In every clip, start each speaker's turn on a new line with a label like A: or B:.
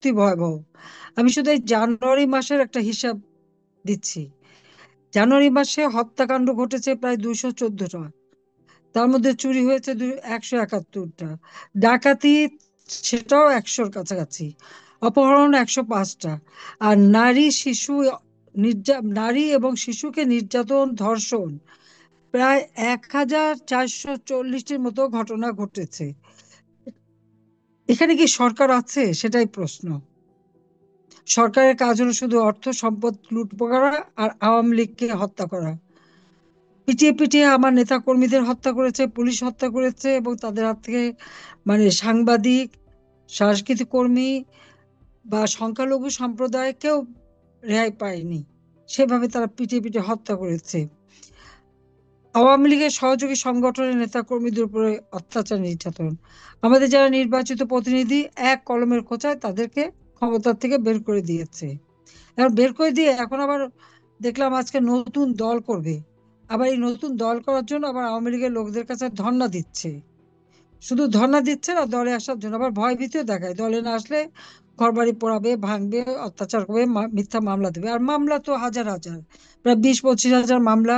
A: সত্যি ভয়াবহ। আমি শুধু এই জানুয়ারি মাসের একটা হিসাব দিচ্ছি। জানুয়ারি মাসে হত্যাকাণ্ড ঘটেছে প্রায় 214টা, তার মধ্যে চুরি হয়েছে 171টা, ডাকাতি সেটাও 100-র কাছাকাছি, অপহরণ 105টা, আর নারী এবং শিশুকে নির্যাতন, ধর্ষণ প্রায় 1440টির মতো ঘটনা ঘটেছে। এখানে কি সরকার আছে, সেটাই প্রশ্ন। সরকারের কাজ হলো শুধু অর্থ সম্পদ লুট করা আর আওয়ামী লীগকে হত্যা করা। পিটিয়ে পিটিয়ে আমার নেতা কর্মীদের হত্যা করেছে, পুলিশ হত্যা করেছে, এবং তাদের হাত থেকে সাংবাদিক, সাংস্কৃতিক কর্মী বা সংখ্যালঘু সম্প্রদায়কেও রেহাই পায়নি। সেভাবে তারা পিটিয়ে পিটিয়ে হত্যা করেছে। আওয়ামী লীগের সহযোগী সংগঠনের নেতা কর্মীদের উপরে অত্যাচার, নির্যাতন। আমাদের যারা নির্বাচিত প্রতিনিধি, এক কলমের খোঁচায় তাদেরকে ক্ষমতার থেকে বের করে দিয়েছে। এখন বের করে দিয়ে এখন আবার দেখলাম আজকে নতুন দল করবে। আবার এই নতুন দল করার জন্য আবার আওয়ামী লীগের লোকদের কাছে ধর্ণা দিচ্ছে। শুধু ধর্ণা দিচ্ছে না, দলে আসার জন্য আবার ভয় ভীতিও দেখায়, দলে না আসলে ঘরবাড়ি পোড়াবে, ভাঙবে, অত্যাচার করবে, মিথ্যা মামলা দেবে। আর মামলা তো হাজার হাজার, প্রায় 20-25 হাজার মামলা।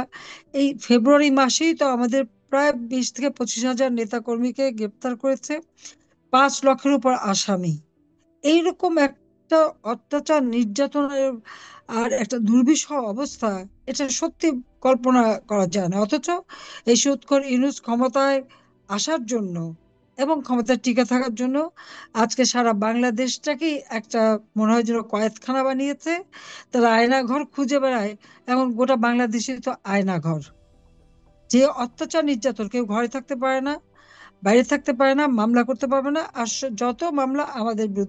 A: এই ফেব্রুয়ারি মাসেই তো আমাদের প্রায় 20 থেকে 25 হাজার নেতা কর্মীকে গ্রেপ্তার করেছে, 5 লক্ষের উপর আসামি। এইরকম একটা অত্যাচার, নির্যাতনের আর একটা দুর্বিষহ অবস্থা, এটা সত্যি কল্পনা করা যায় না। অথচ এই সুৎখর ইউনূস ক্ষমতায় আসার জন্য এবং ক্ষমতায় টিকে থাকার জন্য আজকে সারা বাংলাদেশটাকেই একটা, মনে হয় যেন কয়েদখানা বানিয়েছে। তারা আয়না ঘর খুঁজে বেড়ায়, এখন গোটা বাংলাদেশে তো আয়না ঘর। যে অত্যাচার, নির্যাতন, কেউ ঘরে থাকতে পারে না, বাইরে থাকতে পারে না, মামলা করতে পারবে না, আর যত মামলা আমাদের বিরুদ্ধে